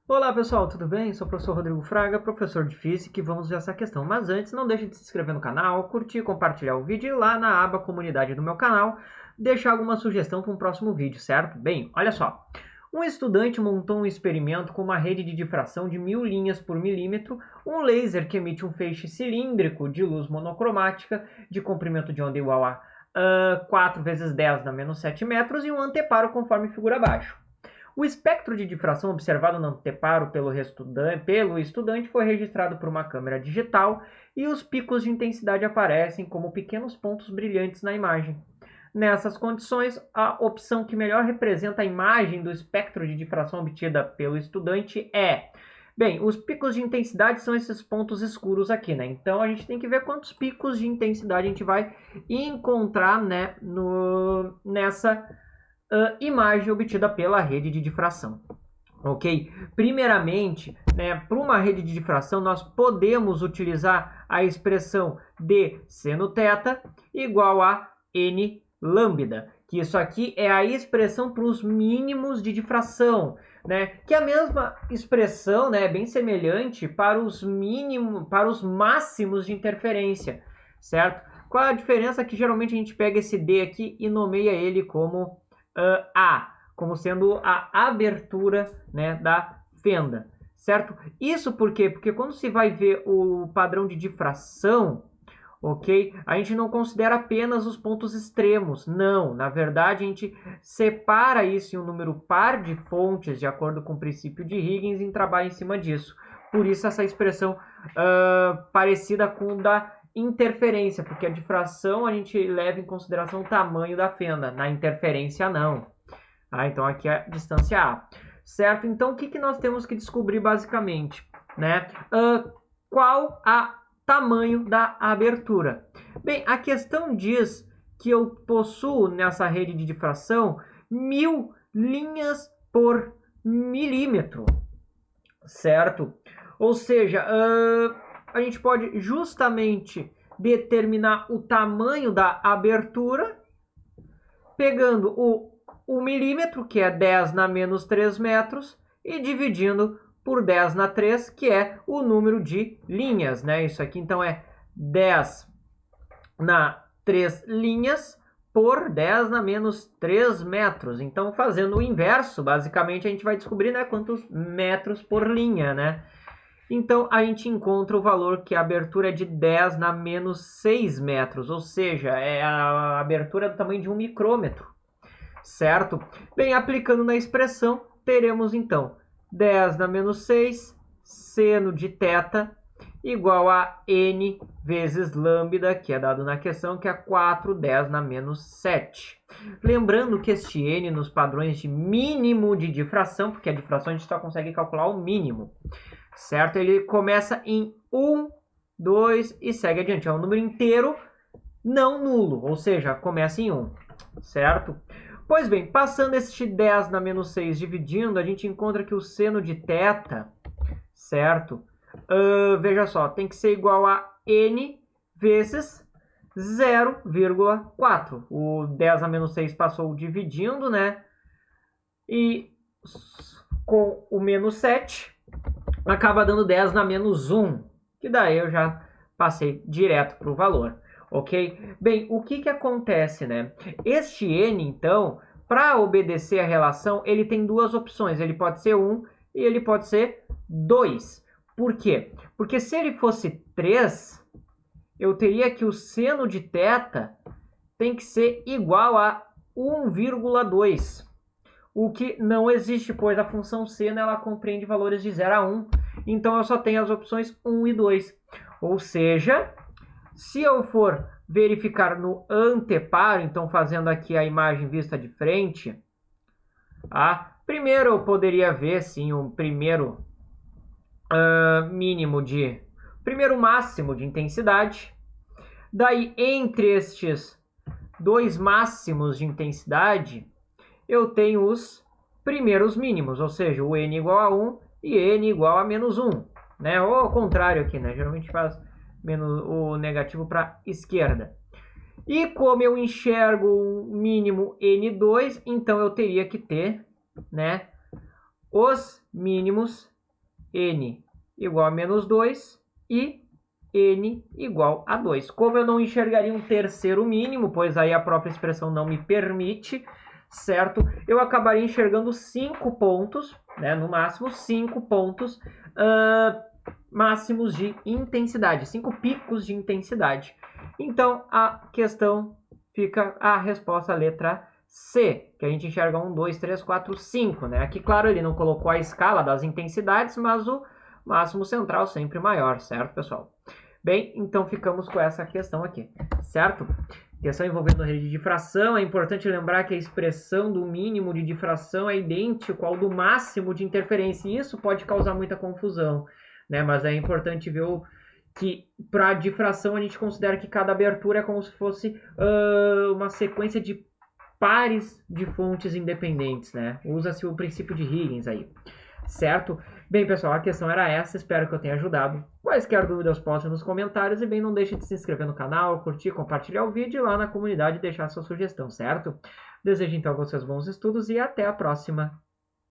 Olá pessoal, tudo bem? Sou o professor Rodrigo Fraga, professor de Física e vamos ver essa questão. Mas antes, não deixe de se inscrever no canal, curtir, compartilhar o vídeo e lá na aba comunidade do meu canal, deixar alguma sugestão para um próximo vídeo, certo? Bem, olha só. Um estudante montou um experimento com uma rede de difração de 1000 linhas por milímetro, um laser que emite um feixe cilíndrico de luz monocromática de comprimento de onda igual a 4 vezes 10 na menos 7 metros e um anteparo conforme figura abaixo. O espectro de difração observado no anteparo pelo estudante foi registrado por uma câmera digital e os picos de intensidade aparecem como pequenos pontos brilhantes na imagem. Nessas condições, a opção que melhor representa a imagem do espectro de difração obtida pelo estudante é... Bem, os picos de intensidade são esses pontos escuros aqui, né? Então a gente tem que ver quantos picos de intensidade a gente vai encontrar, né, nessa imagem obtida pela rede de difração. Ok? Primeiramente, né, para uma rede de difração, nós podemos utilizar a expressão d seno θ igual a n lambda, que isso aqui é a expressão para os mínimos de difração, né? Que é a mesma expressão, né, bem semelhante para os máximos de interferência, certo? Qual a diferença? Que geralmente a gente pega esse d aqui e nomeia ele como A, como sendo a abertura, né, da fenda, certo? Isso por quê? Porque quando se vai ver o padrão de difração, ok? A gente não considera apenas os pontos extremos, não. Na verdade, a gente separa isso em um número par de fontes, de acordo com o princípio de Huygens, e trabalha em cima disso. Por isso essa expressão parecida com da interferência, porque a difração a gente leva em consideração o tamanho da fenda, na interferência não. Então aqui é a distância A, certo? Então o que nós temos que descobrir basicamente, né? Qual o tamanho da abertura? Bem, a questão diz que eu possuo nessa rede de difração 1000 linhas por milímetro, certo? Ou seja, a gente pode justamente determinar o tamanho da abertura pegando o milímetro, que é 10 na menos 3 metros, e dividindo por 10 na 3, que é o número de linhas, né? Isso aqui, então, é 10 na 3 linhas por 10 na menos 3 metros. Então, fazendo o inverso, basicamente, a gente vai descobrir, né, quantos metros por linha, né? Então, a gente encontra o valor que a abertura é de 10 na menos 6 metros, ou seja, é a abertura do tamanho de 1 micrômetro, certo? Bem, aplicando na expressão, teremos então 10 na menos 6 seno de θ igual a n vezes lambda, que é dado na questão, que é 4 10 na menos 7. Lembrando que este n nos padrões de mínimo de difração, porque a difração a gente só consegue calcular o mínimo, certo? Ele começa em 1, 2 e segue adiante. É um número inteiro não nulo, ou seja, começa em 1, certo? Pois bem, passando este 10 na menos 6 dividindo, a gente encontra que o seno de θ, certo? Veja só, tem que ser igual a n vezes 0,4. O 10 na menos 6 passou dividindo, né? E com o menos 7, acaba dando 10 na menos 1, que daí eu já passei direto para o valor, ok? Bem, o que acontece, né? Este n, então, para obedecer a relação, ele tem duas opções. Ele pode ser 1 e ele pode ser 2. Por quê? Porque se ele fosse 3, eu teria que o seno de θ tem que ser igual a 1,2. O que não existe, pois a função seno ela compreende valores de 0 a 1. Então eu só tenho as opções 1 e 2. Ou seja, se eu for verificar no anteparo, então fazendo aqui a imagem vista de frente, primeiro eu poderia ver sim o primeiro primeiro máximo de intensidade. Daí, entre estes dois máximos de intensidade, eu tenho os primeiros mínimos, ou seja, o n igual a 1 e n igual a menos 1, né? Ou ao contrário aqui, né? Geralmente faz menos o negativo para a esquerda. E como eu enxergo o mínimo n2, então eu teria que ter, né, os mínimos n igual a menos 2 e n igual a 2. Como eu não enxergaria um terceiro mínimo, pois aí a própria expressão não me permite, certo? Eu acabaria enxergando 5 pontos, né, no máximo 5 pontos máximos de intensidade, 5 picos de intensidade. Então, a questão fica a resposta, a letra C, que a gente enxerga 1, 2, 3, 4, 5, né? Aqui, claro, ele não colocou a escala das intensidades, mas o máximo central sempre maior, certo, pessoal? Bem, então ficamos com essa questão aqui, certo? Questão envolvendo rede de difração, é importante lembrar que a expressão do mínimo de difração é idêntico ao do máximo de interferência, e isso pode causar muita confusão, né? Mas é importante ver que para difração a gente considera que cada abertura é como se fosse uma sequência de pares de fontes independentes, né? Usa-se o princípio de Huygens aí, certo? Bem, pessoal, a questão era essa, espero que eu tenha ajudado. Quaisquer dúvidas, postem nos comentários e, bem, não deixe de se inscrever no canal, curtir, compartilhar o vídeo e lá na comunidade deixar sua sugestão, certo? Desejo, então, a vocês bons estudos e até a próxima!